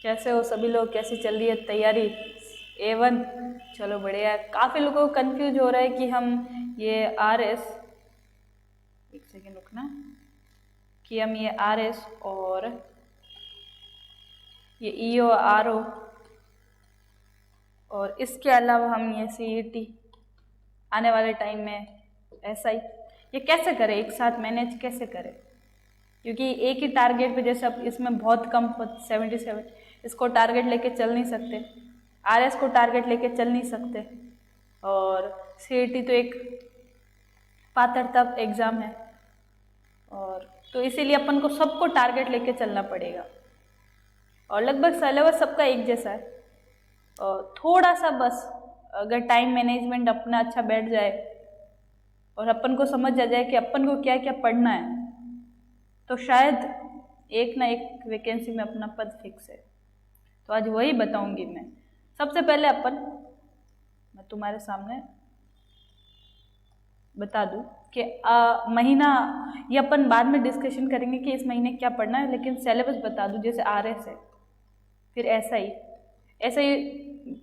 कैसे हो सभी लोग, कैसी चल रही है तैयारी? A1। चलो बढ़िया है। काफ़ी लोगों को कंफ्यूज हो रहा है कि हम ये RS, एक सेकेंड रुकना, कि हम ये RS और ये EO RO और इसके अलावा हम ये CET आने वाले टाइम में ऐसा ही ये कैसे करें, एक साथ मैनेज कैसे करें? क्योंकि एक ही टारगेट पे, जैसे अब इसमें बहुत कम 77, इसको टारगेट लेके चल नहीं सकते, RS को टारगेट लेके चल नहीं सकते, और CET तो एक पात्र तक एग्ज़ाम है, और तो इसीलिए अपन को सबको टारगेट लेके चलना पड़ेगा। और लगभग सिलेबस सबका एक जैसा है, और थोड़ा सा बस अगर टाइम मैनेजमेंट अपना अच्छा बैठ जाए और अपन को समझ आ जाए कि अपन को क्या क्या पढ़ना है, तो शायद एक ना एक वैकेंसी में अपना पद फिक्स है। तो आज वही बताऊंगी मैं। सबसे पहले मैं तुम्हारे सामने बता दूं कि महीना, ये अपन बाद में डिस्कशन करेंगे कि इस महीने क्या पढ़ना है, लेकिन सिलेबस बता दूं। जैसे RS है, फिर ऐसा ही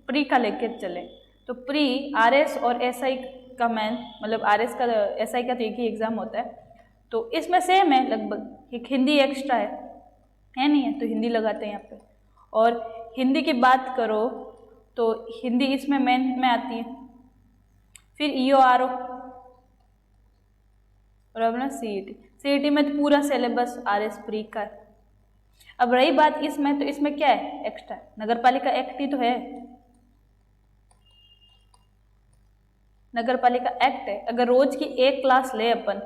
प्री का लेके चले, तो प्री RS और SI का मेन, मतलब RS का SI का तो एक ही एग्ज़ाम होता है, तो इसमें सेम है लगभग। एक हिंदी एक्स्ट्रा है नहीं है, तो हिंदी लगाते हैं यहाँ पे। और हिंदी की बात करो तो हिंदी इसमें मेन में आती है, फिर EO RO और अपना CET में तो पूरा सिलेबस RS प्री का है। अब रही बात इसमें, तो इसमें क्या है एक्स्ट्रा? नगर पालिका एक्ट ही तो है, नगर पालिका एक्ट है। अगर रोज की एक क्लास ले अपन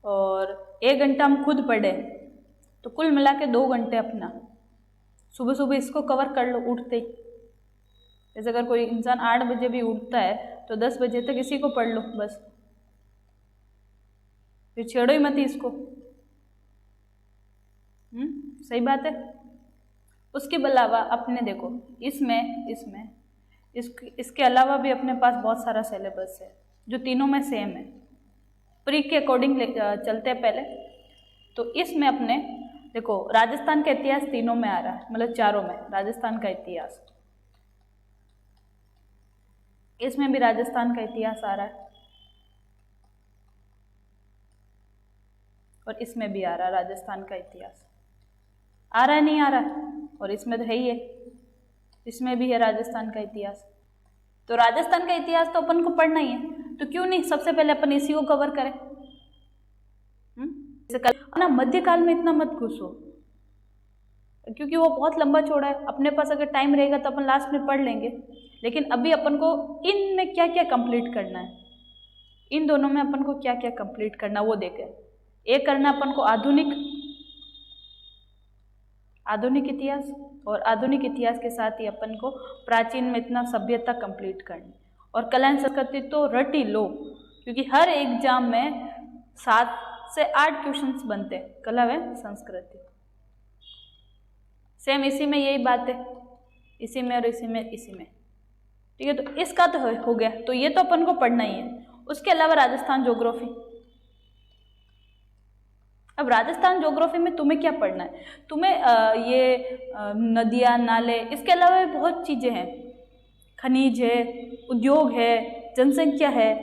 और 1 घंटा हम खुद पढ़े, तो कुल मिला के 2 घंटे अपना सुबह सुबह इसको कवर कर लो उठते ही। जैसे अगर कोई इंसान 8 बजे भी उठता है, तो 10 बजे तक इसी को पढ़ लो बस, फिर छेड़ो ही मत इसको। सही बात है। उसके अलावा अपने देखो, इसके अलावा भी अपने पास बहुत सारा सिलेबस है जो तीनों में सेम है। प्री के अकॉर्डिंग चलते हैं पहले। तो इसमें अपने देखो, राजस्थान का इतिहास तीनों में आ रहा है, मतलब चारों में राजस्थान का इतिहास, इसमें भी राजस्थान का इतिहास आ रहा है, और इसमें भी आ रहा है राजस्थान का इतिहास। आ रहा है नहीं आ रहा है? और इसमें तो है ही है, इसमें भी है राजस्थान का इतिहास। तो राजस्थान का इतिहास तो अपन को पढ़ना ही है, तो क्यों नहीं सबसे पहले अपन इसी को कवर करें। जैसे कल ना, मध्यकाल में इतना मत घुसो, क्योंकि वो बहुत लंबा चौड़ा है। अपने पास अगर टाइम रहेगा तो अपन लास्ट में पढ़ लेंगे, लेकिन अभी अपन को इनमें क्या क्या कंप्लीट करना है, इन दोनों में अपन को क्या क्या कंप्लीट करना वो देखें। एक करना अपन को आधुनिक इतिहास, और आधुनिक इतिहास के साथ ही अपन को प्राचीन में इतना सभ्यता कंप्लीट करनी, और कला एवं संस्कृति तो रट ही लो, क्योंकि हर एग्जाम में 7 से 8 क्वेश्चंस बनते हैं कला व संस्कृति। सेम इसी में यही बात है, इसी में और इसी में, ठीक है। तो इसका तो हो गया, तो ये तो अपन को पढ़ना ही है। उसके अलावा राजस्थान ज्योग्राफी। अब राजस्थान ज्योग्राफी में तुम्हें क्या पढ़ना है? तुम्हें नदियाँ, नाले, इसके अलावा भी बहुत चीज़ें हैं, खनिज है, उद्योग है, जनसंख्या है,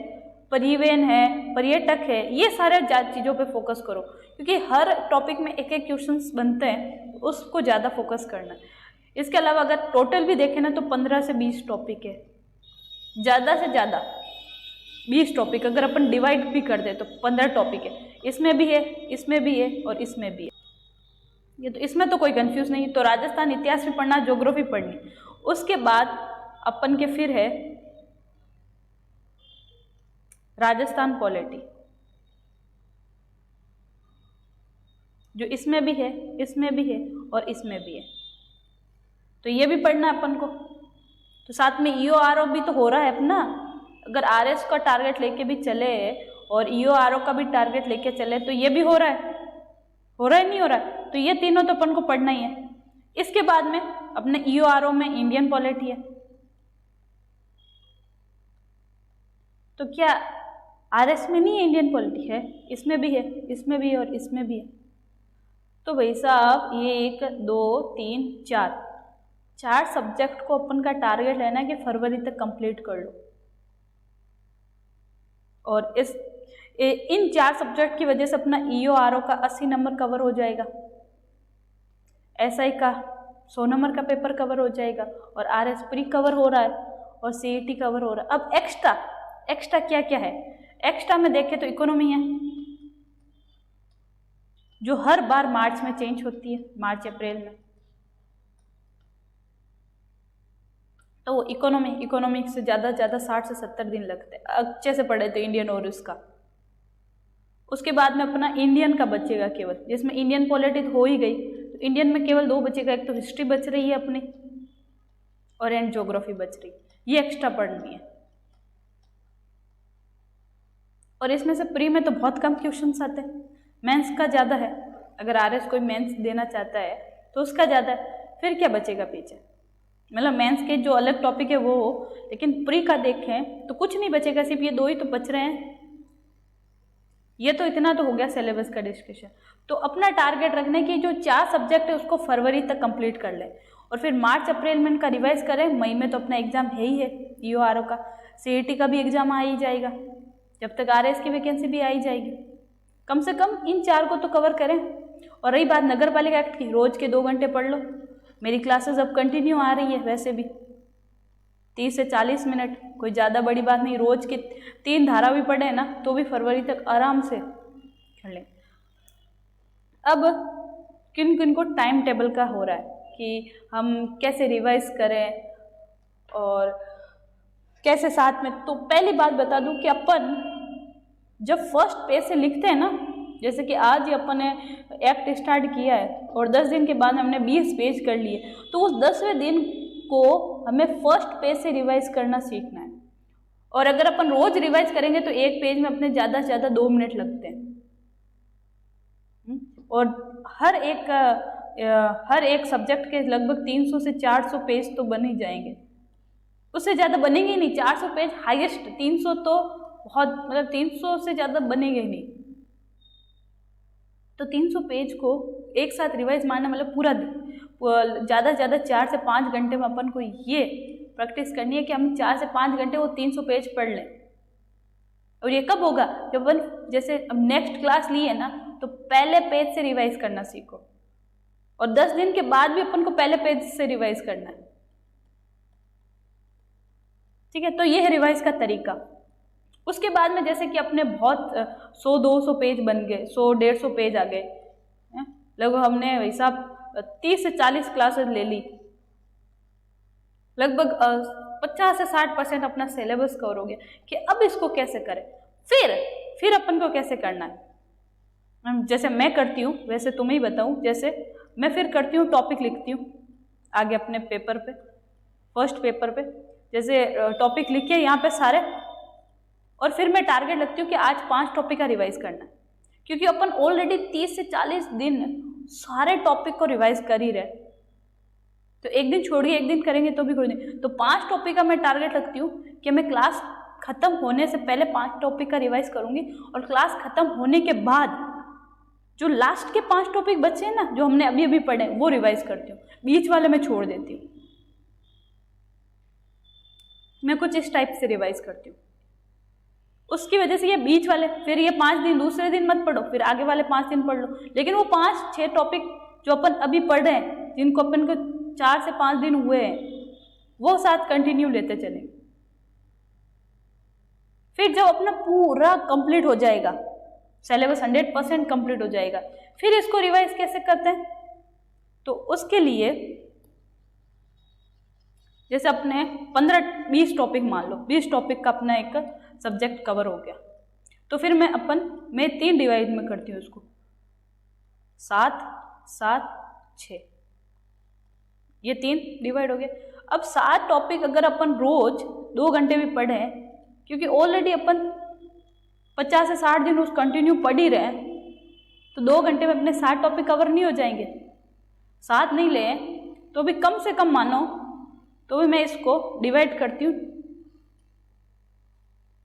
परिवहन है, पर्यटक है, ये सारे चीज़ों पे फोकस करो, क्योंकि हर टॉपिक में एक एक क्वेश्चंस बनते हैं, तो उसको ज़्यादा फोकस करना है। इसके अलावा अगर टोटल भी देखें ना, तो 15 से 20 टॉपिक है, ज़्यादा से ज़्यादा 20 टॉपिक। अगर अपन डिवाइड भी कर दे तो 15 टॉपिक है, इसमें भी है, इसमें भी है, और इसमें भी है। ये तो इसमें तो कोई कंफ्यूज नहीं। तो राजस्थान इतिहास भी पढ़ना, ज्योग्राफी पढ़नी। उसके बाद अपन के फिर है राजस्थान पॉलिटी, जो इसमें भी है, इसमें भी है, और इसमें भी है, तो ये भी पढ़ना अपन को। तो साथ में EO RO भी तो हो रहा है अपना। अगर RS का टारगेट लेके भी चले और EO RO का भी टारगेट लेके चले, तो ये भी हो रहा है नहीं हो रहा है? तो ये तीनों तो अपन को पढ़ना ही है। इसके बाद में अपने EO RO में इंडियन पॉलिटी है, तो क्या RS में नहीं है इंडियन पॉलिटी? है, इसमें भी है, इसमें भी है, और इसमें भी है। तो भाई साहब ये 1 2 3 4 सब्जेक्ट को अपन का टारगेट है ना कि फरवरी तक कंप्लीट कर लो। और इन 4 सब्जेक्ट की वजह से अपना EORO का 80 नंबर कवर हो जाएगा, SI का 100 नंबर का पेपर कवर हो जाएगा, और RS प्री कवर हो रहा है, और CET कवर हो रहा है। अब एक्स्ट्रा क्या क्या है? एक्स्ट्रा में देखें तो इकोनॉमी है, जो हर बार मार्च में चेंज होती है, मार्च अप्रैल में। तो वो इकोनॉमिक्स से ज़्यादा 60 से 70 दिन लगते हैं अच्छे से पढ़े तो इंडियन और उसका। उसके बाद में अपना इंडियन का बचेगा केवल, जिसमें इंडियन पॉलिटी हो ही गई, तो इंडियन में केवल 2 बचेगा, एक तो हिस्ट्री बच रही है अपनी और एंड ज्योग्राफी बच रही, ये एक्स्ट्रा पढ़नी है। और इसमें से प्री में तो बहुत कम क्वेश्चंस आते हैं, मेंस का ज़्यादा है। अगर RS कोई मेंस देना चाहता है तो उसका ज़्यादा है, फिर क्या बचेगा पीछे? मतलब मेंस के जो अलग टॉपिक है वो हो, लेकिन प्री का देखें तो कुछ नहीं बचेगा, सिर्फ ये 2 ही तो बच रहे हैं। ये तो इतना तो हो गया सिलेबस का डिस्कशन। तो अपना टारगेट रखने की जो 4 सब्जेक्ट है उसको फरवरी तक कंप्लीट कर लें, और फिर मार्च अप्रैल में इनका रिवाइज करें। मई में तो अपना एग्जाम है ही है EORO का, CET का भी एग्जाम आ ही जाएगा, जब तक RS की वैकेंसी भी आ ही जाएगी। कम से कम इन 4 को तो कवर करें। और रही बात नगर पालिका एक्ट की, रोज के 2 घंटे पढ़ लो। मेरी क्लासेस अब कंटिन्यू आ रही है, वैसे भी 30 से 40 मिनट, कोई ज़्यादा बड़ी बात नहीं। रोज के 3 धारा भी पढ़े ना तो भी फरवरी तक आराम से कर लें। अब किन किन को टाइम टेबल का हो रहा है कि हम कैसे रिवाइज करें और कैसे साथ में। तो पहली बात बता दूं कि अपन जब फर्स्ट पेज से लिखते हैं ना, जैसे कि आज ही अपन ने एक्ट स्टार्ट किया है और 10 दिन के बाद हमने 20 पेज कर लिए, तो उस 10वें दिन को हमें फर्स्ट पेज से रिवाइज करना सीखना है। और अगर अपन रोज रिवाइज करेंगे तो एक पेज में अपने ज़्यादा से ज़्यादा 2 मिनट लगते हैं। और हर एक सब्जेक्ट के लगभग 300 से 400 पेज तो बन ही जाएंगे, उससे ज़्यादा बनेंगे ही नहीं। 400 पेज हाईएस्ट, 300 तो बहुत, मतलब 300 से ज़्यादा बनेंगे ही नहीं। तो 300 पेज को एक साथ रिवाइज मारना मतलब पूरा ज़्यादा से ज़्यादा 4 से 5 घंटे में अपन को ये प्रैक्टिस करनी है कि हम 4 से 5 घंटे वो 300 पेज पढ़ लें। और ये कब होगा? जब अपन जैसे अब नेक्स्ट क्लास ली है ना, तो पहले पेज से रिवाइज करना सीखो, और 10 दिन के बाद भी अपन को पहले पेज से रिवाइज करना है। ठीक है, तो ये है रिवाइज का तरीका। उसके बाद में जैसे कि अपने बहुत 100-200 पेज बन गए, 100-150 पेज आ गए, लगभग हमने हिसाब 30 से 40 क्लासेस ले ली, लगभग 50 से 60% अपना सिलेबस कवर हो गया कि अब इसको कैसे करें। फिर अपन को कैसे करना है, जैसे मैं करती हूँ वैसे तुम्हें ही बताऊँ। जैसे मैं फिर करती हूँ, टॉपिक लिखती हूँ आगे अपने पेपर पे, फर्स्ट पेपर पे, जैसे टॉपिक लिखे यहाँ पे सारे, और फिर मैं टारगेट लगती हूँ कि आज 5 टॉपिक का रिवाइज करना है, क्योंकि अपन ऑलरेडी 30 से 40 दिन सारे टॉपिक को रिवाइज कर ही रहे, तो एक दिन छोड़िए, एक दिन करेंगे तो भी कोई नहीं। तो 5 टॉपिक का मैं टारगेट रखती हूँ कि मैं क्लास खत्म होने से पहले 5 टॉपिक का रिवाइज करूँगी, और क्लास खत्म होने के बाद जो लास्ट के 5 टॉपिक बचे हैं ना, जो हमने अभी अभी पढ़े, वो रिवाइज करती हूँ, बीच वाले मैं छोड़ देती हूँ। मैं कुछ इस टाइप से रिवाइज करती हूँ। उसकी वजह से ये बीच वाले, फिर ये 5 दिन दूसरे दिन मत पढ़ो, फिर आगे वाले 5 दिन पढ़ लो, लेकिन वो 5-6 टॉपिक जो अपन अभी पढ़ रहे हैं, जिनको अपन को 4 से 5 दिन हुए हैं, वो साथ कंटिन्यू लेते चलें। फिर जब अपना पूरा कंप्लीट हो जाएगा, सिलेबस 100% कंप्लीट हो जाएगा, फिर इसको रिवाइज कैसे करते हैं? तो उसके लिए जैसे अपने 15-20 टॉपिक मान लो, 20 टॉपिक का अपना एक सब्जेक्ट कवर हो गया, तो फिर मैं 3 डिवाइड में करती हूँ उसको, 7-7-6, ये 3 डिवाइड हो गया। अब 7 टॉपिक अगर अपन रोज 2 घंटे भी पढ़ें, क्योंकि ऑलरेडी अपन 50 से 60 दिन उस कंटिन्यू पढ़ ही रहे हैं, तो 2 घंटे में अपने 7 टॉपिक कवर नहीं हो जाएंगे। 7 नहीं ले तो भी कम से कम मानो, तो भी मैं इसको डिवाइड करती हूँ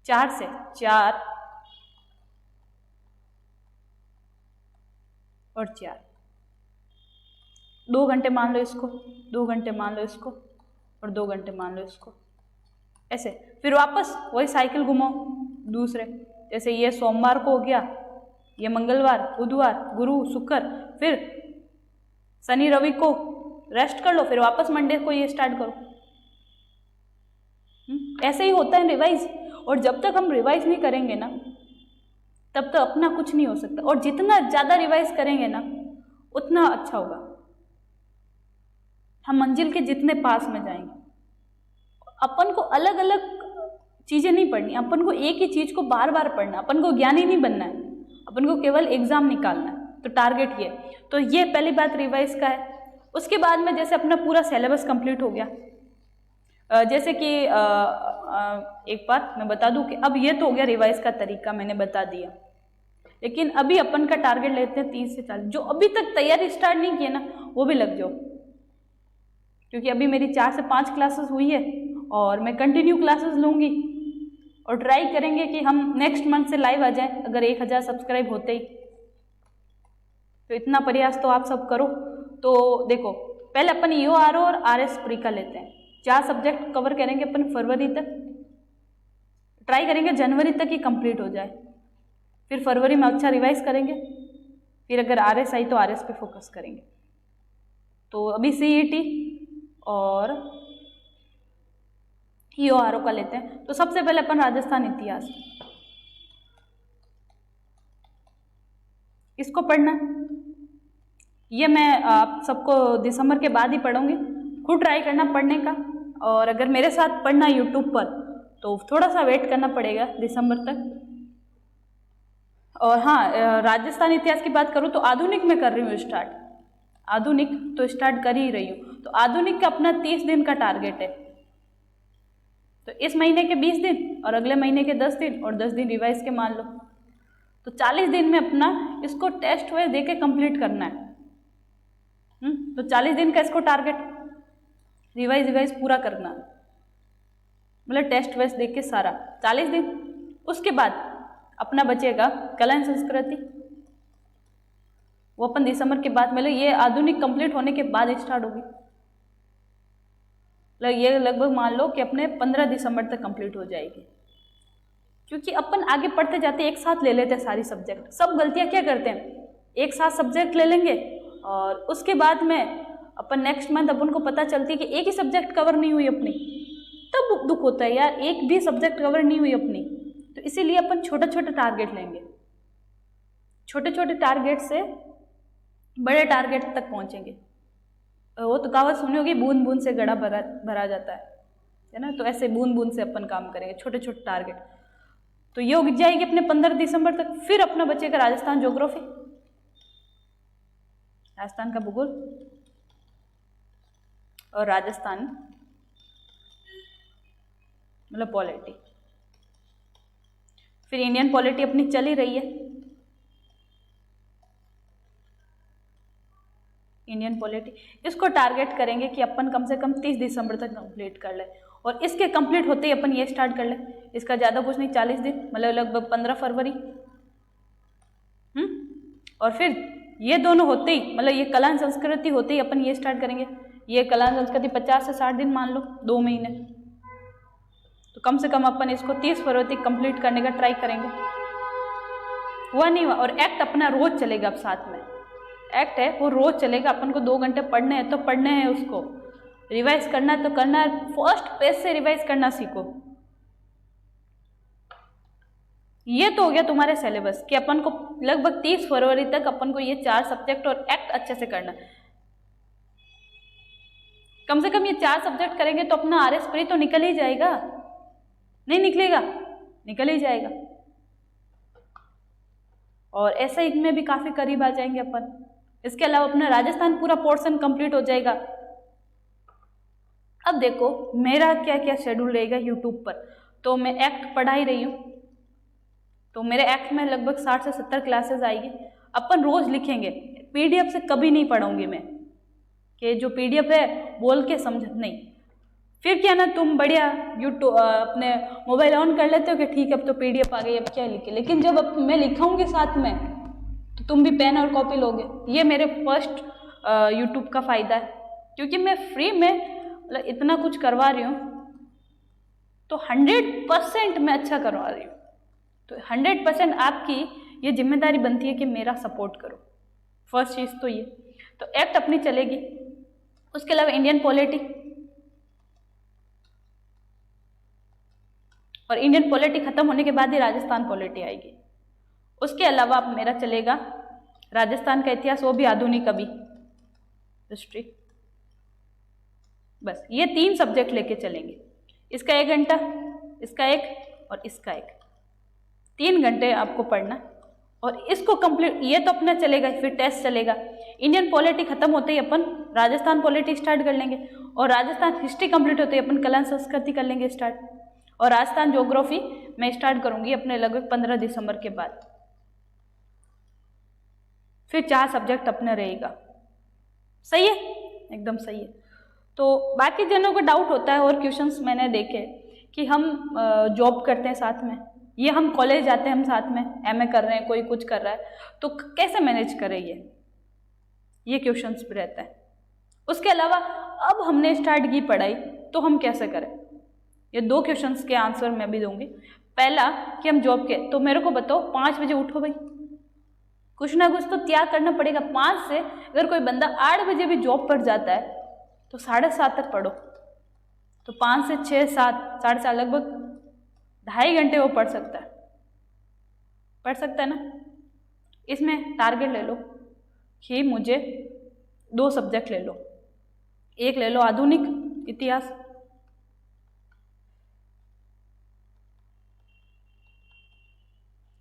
4 से, 4 और 4, 2 घंटे मान लो इसको, 2 घंटे मान लो इसको, और 2 घंटे मान लो इसको, ऐसे। फिर वापस वही साइकिल घुमाओ दूसरे, जैसे ये सोमवार को हो गया, ये मंगलवार, बुधवार, गुरु, शुक्र, फिर शनि रवि को रेस्ट कर लो, फिर वापस मंडे को ये स्टार्ट करो। ऐसे ही होता है रिवाइज। और जब तक हम रिवाइज नहीं करेंगे ना, तब तक अपना कुछ नहीं हो सकता। और जितना ज़्यादा रिवाइज करेंगे ना, उतना अच्छा होगा, हम मंजिल के जितने पास में जाएंगे। अपन को अलग अलग चीज़ें नहीं पढ़नी, अपन को एक ही चीज़ को बार बार पढ़ना, अपन को ज्ञानी नहीं बनना है, अपन को केवल एग्ज़ाम निकालना है। तो टारगेट ये, तो ये पहली बात रिवाइज का है। उसके बाद में जैसे अपना पूरा सिलेबस कंप्लीट हो गया, जैसे कि एक बात मैं बता दूं कि अब ये तो हो गया रिवाइज का तरीका, मैंने बता दिया। लेकिन अभी अपन का टारगेट लेते हैं 30 से 40। जो अभी तक तैयारी स्टार्ट नहीं की है ना, वो भी लग जाओ, क्योंकि अभी मेरी 4 से 5 क्लासेस हुई है और मैं कंटिन्यू क्लासेस लूँगी। और ट्राई करेंगे कि हम नेक्स्ट मंथ से लाइव आ जाएं, अगर 1000 सब्सक्राइब होते ही। तो इतना प्रयास तो आप सब करो। तो देखो, पहले अपन EORO और RS प्री का लेते हैं। 4 सब्जेक्ट कवर करेंगे अपन फरवरी तक, ट्राई करेंगे जनवरी तक ही कंप्लीट हो जाए। फिर फरवरी में अच्छा रिवाइज करेंगे, फिर अगर RS आई तो RS पे फोकस करेंगे। तो अभी CET और EORO का लेते हैं। तो सबसे पहले अपन राजस्थान इतिहास, इसको पढ़ना। ये मैं आप सबको दिसंबर के बाद ही पढ़ूंगी, खुद ट्राई करना पढ़ने का। और अगर मेरे साथ पढ़ना यूट्यूब पर तो थोड़ा सा वेट करना पड़ेगा दिसंबर तक। और हाँ, राजस्थान इतिहास की बात करूँ तो आधुनिक में कर रही हूँ स्टार्ट, आधुनिक तो स्टार्ट कर ही रही हूँ। तो आधुनिक का अपना 30 दिन का टारगेट है। तो इस महीने के 20 दिन और अगले महीने के 10 दिन और 10 दिन रिवाइज के मान लो, तो 40 दिन में अपना इसको टेस्ट वाइज दे के कंप्लीट करना है। तो 40 दिन का इसको टारगेट, रिवाइज पूरा करना, मतलब टेस्ट वाइज देख के सारा 40 दिन। उसके बाद अपना बचेगा कला एवं संस्कृति, वो अपन दिसंबर के बाद, मतलब ये आधुनिक कंप्लीट होने के बाद स्टार्ट होगी। ये लगभग मान लो कि अपने 15 दिसंबर तक कंप्लीट हो जाएगी। क्योंकि अपन आगे पढ़ते जाते एक साथ ले लेते हैं सारी सब्जेक्ट। सब गलतियां क्या करते हैं, एक साथ सब्जेक्ट ले लेंगे और उसके बाद में अपन नेक्स्ट मंथ अपन को पता चलती है कि एक ही सब्जेक्ट कवर नहीं हुई अपनी, तब दुख होता है यार, एक भी सब्जेक्ट कवर नहीं हुई अपनी। तो इसीलिए अपन छोटे छोटे टारगेट लेंगे, छोटे छोटे टारगेट से बड़े टारगेट तक पहुंचेंगे। वो तो कहावत सुनी होगी, बूंद बूंद से घड़ा भरा जाता है ना। तो ऐसे बूंद बूंद से अपन काम करेंगे, छोटे छोटे टारगेट। तो ये उग जाएगी अपने 15 दिसंबर तक। फिर अपना बचेगा राजस्थान ज्योग्राफी, राजस्थान का भूगोल, और राजस्थान मतलब पॉलिटी। फिर इंडियन पॉलिटी अपनी चल ही रही है, इंडियन पॉलिटी। इसको टारगेट करेंगे कि अपन कम से कम 30 दिसंबर तक कंप्लीट कर ले। और इसके कंप्लीट होते ही अपन ये स्टार्ट कर ले, इसका ज़्यादा कुछ नहीं, 40 दिन, मतलब लगभग 15 फरवरी। और फिर ये दोनों होते ही, मतलब ये कला संस्कृति होते ही अपन ये स्टार्ट करेंगे। ये कला संस्कृति 50 से 60 दिन मान लो, 2 महीने। तो कम से कम अपन इसको 30 फरवरी तक कंप्लीट करने का ट्राई करेंगे। हुआ नहीं हुआ। और एक्ट अपना रोज चलेगा, अब साथ में एक्ट है वो रोज चलेगा। अपन को 2 घंटे पढ़ने हैं तो पढ़ने हैं, उसको रिवाइज करना है तो करना है। फर्स्ट पेज से रिवाइज करना सीखो। ये तो हो गया तुम्हारे सिलेबस कि अपन को लगभग 30 फरवरी तक अपन को ये 4 सब्जेक्ट और एक्ट अच्छे से करना। कम से कम ये 4 सब्जेक्ट करेंगे तो अपना RS प्री तो निकल ही जाएगा। नहीं निकलेगा, निकल ही जाएगा। और ऐसा इनमें भी काफी करीब आ जाएंगे अपन। इसके अलावा अपना राजस्थान पूरा पोर्शन कंप्लीट हो जाएगा। अब देखो मेरा क्या क्या शेड्यूल रहेगा यूट्यूब पर। तो मैं एक्ट पढ़ा ही रही हूँ, तो मेरे एक्ट में लगभग 60 से 70 क्लासेस आएगी। अपन रोज लिखेंगे, PDF से कभी नहीं पढ़ूंगी मैं, कि जो PDF है बोल के समझ नहीं। फिर क्या ना, तुम बढ़िया यूट्यूब अपने मोबाइल ऑन कर लेते हो कि ठीक है अब तो PDF आ गई, अब क्या लिखे। लेकिन जब मैं लिखाऊंगी साथ में तो तुम भी पेन और कॉपी लोगे। ये मेरे फर्स्ट यूट्यूब का फ़ायदा है, क्योंकि मैं फ्री में मतलब इतना कुछ करवा रही हूँ, तो 100% मैं अच्छा करवा रही हूँ। तो 100% आपकी ये जिम्मेदारी बनती है कि मेरा सपोर्ट करो। फर्स्ट चीज़ तो ये, तो एक्ट अपनी चलेगी। उसके अलावा इंडियन पॉलिटी, और इंडियन पॉलिटी खत्म होने के बाद ही राजस्थान पॉलिटी आएगी। उसके अलावा अब मेरा चलेगा राजस्थान का इतिहास, वो भी आधुनिक अभी हिस्ट्री। बस ये 3 सब्जेक्ट लेके चलेंगे। इसका 1 घंटा, इसका 1 और इसका 1, 3 घंटे आपको पढ़ना। और इसको कंप्लीट, ये तो अपना चलेगा, फिर टेस्ट चलेगा। इंडियन पॉलिटी खत्म होते ही अपन राजस्थान पॉलिटी स्टार्ट कर लेंगे, और राजस्थान हिस्ट्री कंप्लीट होते ही अपन कला संस्कृति कर लेंगे स्टार्ट, और राजस्थान ज्योग्राफी मैं स्टार्ट करूंगी अपने लगभग 15 दिसंबर के बाद। फिर 4 सब्जेक्ट अपने रहेगा। सही है, एकदम सही है। तो बाकी जनों को डाउट होता है, और क्वेश्चंस मैंने देखे कि हम जॉब करते हैं साथ में, ये हम कॉलेज जाते हैं हम साथ में, एमए कर रहे हैं, कोई कुछ कर रहा है, तो कैसे मैनेज करें ये क्वेश्चंस भी रहता है। उसके अलावा अब हमने स्टार्ट की पढ़ाई, तो हम कैसे करें, ये 2 क्वेश्चंस के आंसर मैं भी दूंगी। पहला कि हम जॉब के, तो मेरे को बताओ 5 बजे उठो भाई, कुछ ना कुछ तो त्याग करना पड़ेगा। 5 से अगर कोई बंदा 8 बजे भी जॉब पर जाता है तो 7:30 तक पढ़ो, तो 5 से 6, 7, 7:30, लगभग 2.5 घंटे वो पढ़ सकता है ना। इसमें टारगेट ले लो कि मुझे 2 सब्जेक्ट ले लो, एक ले लो आधुनिक इतिहास,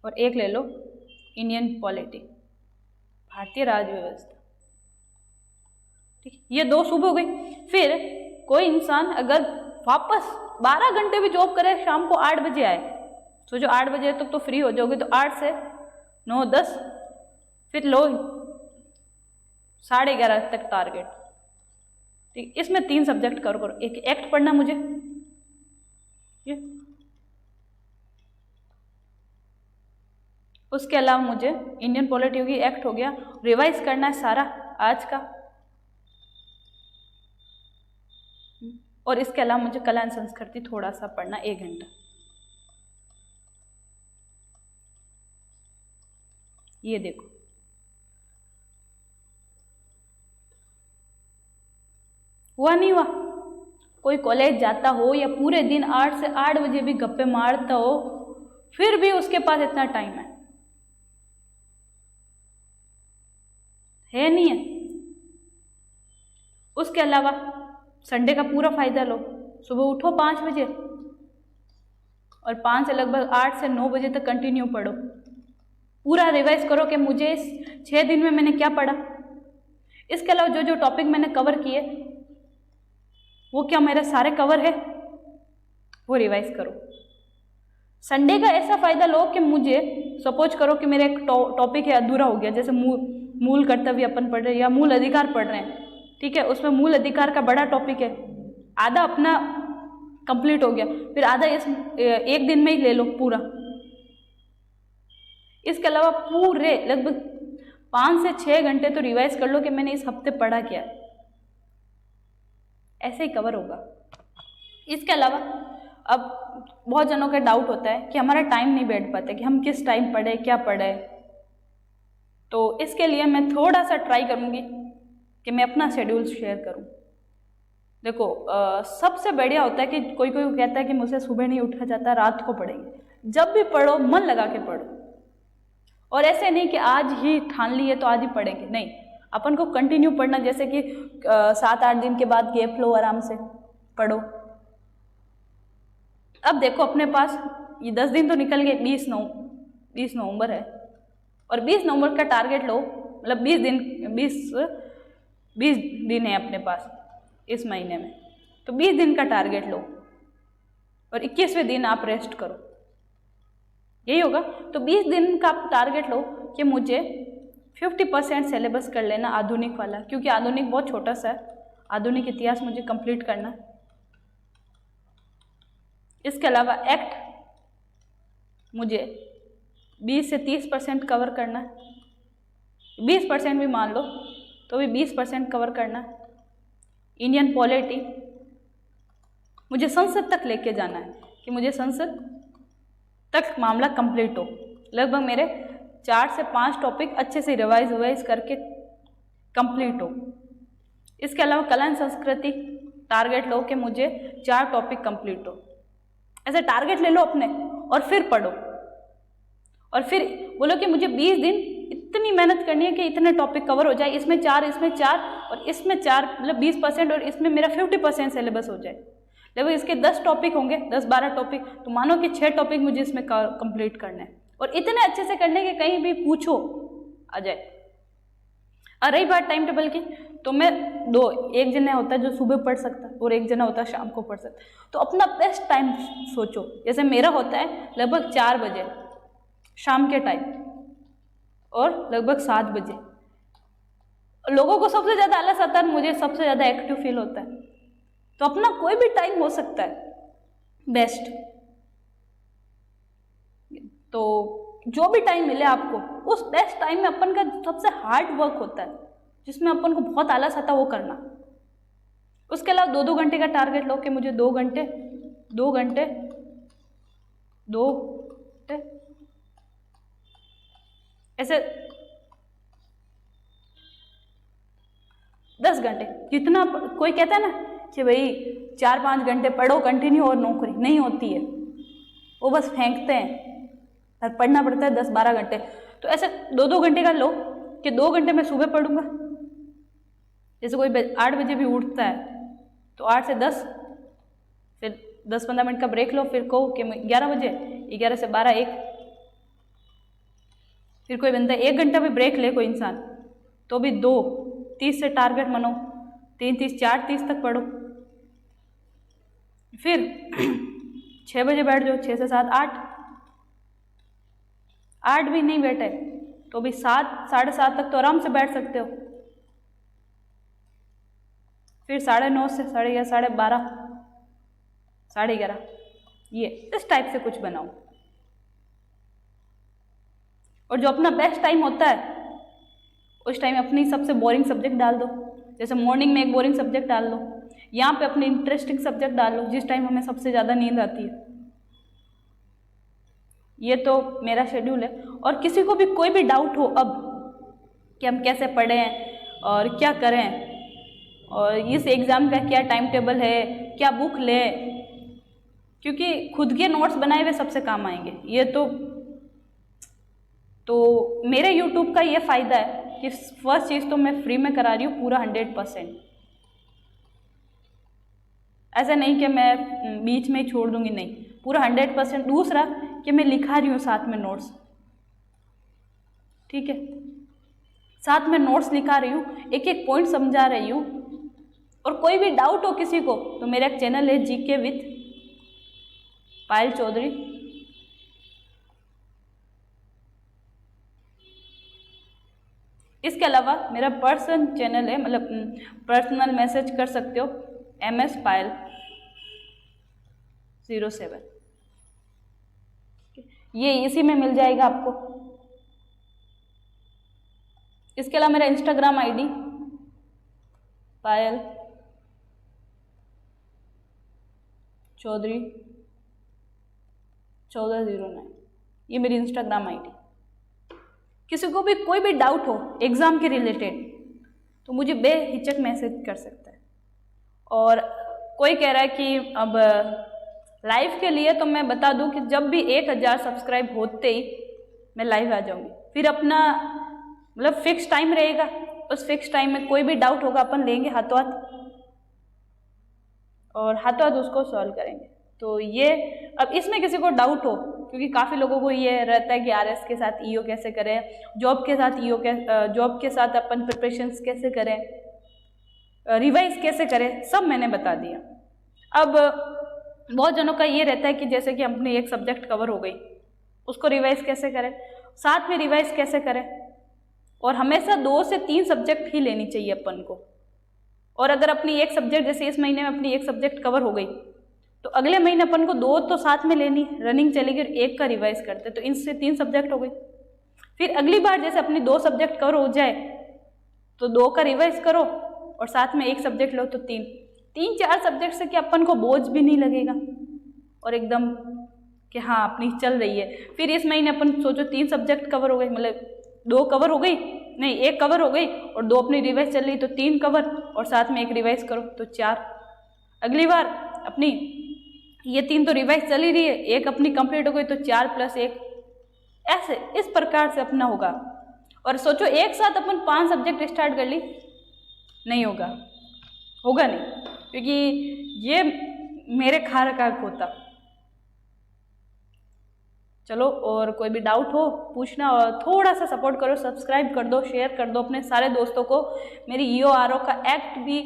और एक ले लो इंडियन पॉलिटी, भारतीय राज्य व्यवस्था। ठीक, ये 2 सुबह हो गई। फिर कोई इंसान अगर वापस 12 घंटे भी जॉब करे, शाम को 8 बजे आए, तो जो 8 बजे तक तो फ्री हो जाओगे, तो 8 से 9, 10, फिर लो 11:30 तक टारगेट। ठीक, इसमें 3 सब्जेक्ट करो। एक एक्ट पढ़ना मुझे, ये उसके अलावा मुझे इंडियन पॉलिटी होगी, एक्ट हो गया, रिवाइज करना है सारा आज का, और इसके अलावा मुझे कला एवं संस्कृति थोड़ा सा पढ़ना 1 घंटा। ये देखो, हुआ नहीं हुआ? कोई कॉलेज जाता हो या पूरे दिन 8 से 8 बजे भी गप्पे मारता हो, फिर भी उसके पास इतना टाइम है नहीं है? उसके अलावा संडे का पूरा फायदा लो, सुबह उठो 5 बजे और 5 से लगभग 8 से 9 बजे तक कंटिन्यू पढ़ो, पूरा रिवाइज करो कि मुझे इस 6 दिन में मैंने क्या पढ़ा। इसके अलावा जो जो टॉपिक मैंने कवर किए वो क्या मेरे सारे कवर है, वो रिवाइज करो। संडे का ऐसा फायदा लो कि मुझे सपोज करो कि मेरा एक टॉपिक है अधूरा हो गया, जैसे मूल कर्तव्य अपन पढ़ रहे हैं या मूल अधिकार पढ़ रहे हैं, ठीक है, उसमें मूल अधिकार का बड़ा टॉपिक है, आधा अपना कंप्लीट हो गया, फिर आधा इस 1 दिन में ही ले लो पूरा। इसके अलावा पूरे लगभग 5 से 6 घंटे तो रिवाइज कर लो कि मैंने इस हफ्ते पढ़ा क्या, ऐसे ही कवर होगा। इसके अलावा अब बहुत जनों का डाउट होता है कि हमारा टाइम नहीं बैठ पाता कि हम किस टाइम पढ़े, क्या पढ़े, तो इसके लिए मैं थोड़ा सा ट्राई करूँगी कि मैं अपना शेड्यूल शेयर करूँ। देखो सबसे बढ़िया होता है कि कोई कोई कहता है कि मुझसे सुबह नहीं उठा जाता, रात को पढ़ेंगे। जब भी पढ़ो मन लगा के पढ़ो, और ऐसे नहीं कि आज ही ठान लिए तो आज ही पढ़ेंगे, नहीं, अपन को कंटिन्यू पढ़ना, जैसे कि 7-8 दिन के बाद गैप लो, आराम से पढ़ो। अब देखो अपने पास ये 10 दिन तो निकल गए, 20 नवंबर है, और 20 नवंबर का टारगेट लो, मतलब 20 दिन है अपने पास इस महीने में, तो 20 दिन का टारगेट लो और 21वें दिन आप रेस्ट करो, यही होगा। तो 20 दिन का आप टारगेट लो कि मुझे 50% सिलेबस कर लेना आधुनिक वाला, क्योंकि आधुनिक बहुत छोटा सा है, आधुनिक इतिहास मुझे कंप्लीट करना। इसके अलावा एक्ट मुझे 20 से 30% कवर करना है, 20% भी मान लो तो भी 20% कवर करना है। इंडियन पॉलिटी मुझे संसद तक लेके जाना है कि मुझे संसद तक मामला कंप्लीट हो। लगभग मेरे 4 से 5 टॉपिक अच्छे से रिवाइज करके कंप्लीट हो। इसके अलावा कला एंड संस्कृति टारगेट लो कि मुझे 4 टॉपिक कंप्लीट हो। ऐसे टारगेट ले लो अपने और फिर पढ़ो और फिर बोलो कि मुझे 20 दिन इतनी मेहनत करनी है कि इतने टॉपिक कवर हो जाए, इसमें 4 और इसमें 4 मतलब 20% और इसमें मेरा 50% सिलेबस हो जाए। लगभग इसके 10 टॉपिक होंगे, 10-12 टॉपिक, तो मानो कि 6 टॉपिक मुझे इसमें कंप्लीट करने हैं और इतने अच्छे से करने के कहीं भी पूछो आ जाए। और रही बात टाइम टेबल की, तो मैं एक जना होता है जो सुबह पढ़ सकता है और एक जना होता है शाम को पढ़ सकता है। तो अपना बेस्ट टाइम सोचो। जैसे मेरा होता है लगभग 4 बजे शाम के टाइम और लगभग 7 बजे। लोगों को सबसे ज़्यादा आलस आता है, मुझे सबसे ज़्यादा एक्टिव फील होता है। तो अपना कोई भी टाइम हो सकता है बेस्ट। तो जो भी टाइम मिले आपको, उस बेस्ट टाइम में अपन का सबसे हार्ड वर्क होता है जिसमें अपन को बहुत आलस आता है वो करना। उसके अलावा 2-2 घंटे का टारगेट लो कि मुझे 2 घंटे 2 ऐसे 10 घंटे जितना। कोई कहता है ना कि भाई 4-5 घंटे पढ़ो कंटिन्यू और नौकरी नहीं होती है, वो बस फेंकते हैं और पढ़ना पड़ता है 10-12 घंटे। तो ऐसे 2-2 घंटे का लो कि 2 घंटे मैं सुबह पढ़ूंगा। जैसे कोई 8 बजे भी उठता है तो 8 से 10, फिर 10-15 मिनट का ब्रेक लो, फिर कहो कि 11 बजे, 11 से 12 1, फिर कोई बंदा 1 घंटा भी ब्रेक ले कोई इंसान तो भी 2:30 से टारगेट मनो, 3:30 4:30 तक पढ़ो। फिर 6 बजे बैठ जाओ, 6 से 7 8 भी नहीं बैठे तो भी 7 साढ़े 7 तक तो आराम से बैठ सकते हो। फिर 9:30 से 11:30 12:30 11:30, ये इस टाइप से कुछ बनाओ। और जो अपना बेस्ट टाइम होता है उस टाइम अपनी सबसे बोरिंग सब्जेक्ट डाल दो। जैसे मॉर्निंग में एक बोरिंग सब्जेक्ट डाल लो, यहाँ पे अपने इंटरेस्टिंग सब्जेक्ट डाल लो जिस टाइम हमें सबसे ज़्यादा नींद आती है। ये तो मेरा शेड्यूल है। और किसी को भी कोई भी डाउट हो अब कि हम कैसे पढ़ें और क्या करें और इस एग्ज़ाम का क्या टाइम टेबल है, क्या बुक लें, क्योंकि खुद के नोट्स बनाए हुए सबसे काम आएंगे। ये तो मेरे YouTube का ये फ़ायदा है कि फर्स्ट चीज़ तो मैं फ्री में करा रही हूँ पूरा 100%। ऐसा नहीं कि मैं बीच में ही छोड़ दूँगी, नहीं, पूरा 100%। दूसरा कि मैं लिखा रही हूँ साथ में नोट्स, ठीक है, साथ में नोट्स लिखा रही हूँ, एक एक पॉइंट समझा रही हूँ। और कोई भी डाउट हो किसी को तो मेरा एक चैनल है GK विद पायल चौधरी, इसके अलावा मेरा पर्सनल चैनल है, मतलब पर्सनल मैसेज कर सकते हो MS पायल 07, ये इसी में मिल जाएगा आपको। इसके अलावा मेरा इंस्टाग्राम ID पायल चौधरी 1409, ये मेरी इंस्टाग्राम ID। किसी को भी कोई भी डाउट हो एग्ज़ाम के रिलेटेड तो मुझे बेहिचक मैसेज कर सकता है। और कोई कह रहा है कि अब लाइव के लिए, तो मैं बता दूं कि जब भी 1000 सब्सक्राइब होते ही मैं लाइव आ जाऊंगी। फिर अपना मतलब फिक्स टाइम रहेगा, उस फिक्स टाइम में कोई भी डाउट होगा अपन लेंगे हाथों हाथ और हाथों हाथ उसको सॉल्व करेंगे। तो ये अब इसमें किसी को डाउट हो, क्योंकि काफ़ी लोगों को ये रहता है कि RS के साथ EO कैसे करें, जॉब के साथ जॉब के साथ अपन प्रिपरेशंस कैसे करें, रिवाइज कैसे करें, सब मैंने बता दिया। अब बहुत जनों का ये रहता है कि जैसे कि अपनी एक सब्जेक्ट कवर हो गई, उसको रिवाइज कैसे करें, साथ में रिवाइज कैसे करें। और हमेशा 2 से 3 सब्जेक्ट ही लेनी चाहिए अपन को। और अगर अपनी एक सब्जेक्ट, जैसे इस महीने में अपनी एक सब्जेक्ट कवर हो गई तो अगले महीने अपन को 2 तो साथ में लेनी, रनिंग चलेगी और 1 का रिवाइज करते, तो इनसे 3 सब्जेक्ट हो गई। फिर अगली बार जैसे अपनी 2 सब्जेक्ट कवर हो जाए तो 2 का रिवाइज करो और साथ में एक सब्जेक्ट लो तो 3-4 सब्जेक्ट से कि अपन को बोझ भी नहीं लगेगा और एकदम कि हाँ अपनी चल रही है। फिर इस महीने अपन सोचो 3 सब्जेक्ट कवर हो गए, मतलब 2 कवर हो गई, नहीं 1 कवर हो गई और 2 अपनी रिवाइज चल रही तो 3 कवर और साथ में 1 रिवाइज करो तो 4। अगली बार अपनी ये 3 तो रिवाइज चल ही रही है, 1 अपनी कंप्लीट हो गई तो 4 + 1, ऐसे इस प्रकार से अपना होगा। और सोचो एक साथ अपन 5 सब्जेक्ट स्टार्ट कर ली, नहीं होगा, होगा नहीं, क्योंकि ये मेरे खार का होता। चलो, और कोई भी डाउट हो पूछना, और थोड़ा सा सपोर्ट करो, सब्सक्राइब कर दो, शेयर कर दो अपने सारे दोस्तों को। मेरी EORO का एक्ट भी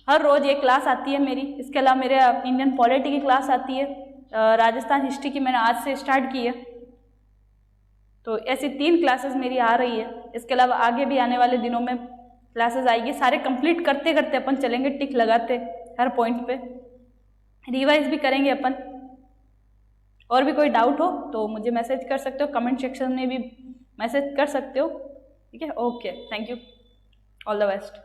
हर रोज़ एक क्लास आती है मेरी, इसके अलावा मेरे इंडियन पॉलिटी की क्लास आती है, राजस्थान हिस्ट्री की मैंने आज से स्टार्ट की है। तो ऐसी 3 क्लासेस मेरी आ रही है, इसके अलावा आगे भी आने वाले दिनों में क्लासेस आएगी। सारे कंप्लीट करते करते अपन चलेंगे, टिक लगाते हर पॉइंट पे, रिवाइज भी करेंगे अपन। और भी कोई डाउट हो तो मुझे मैसेज कर सकते हो, कमेंट सेक्शन में भी मैसेज कर सकते हो, ठीक है। Okay, thank you, all the best.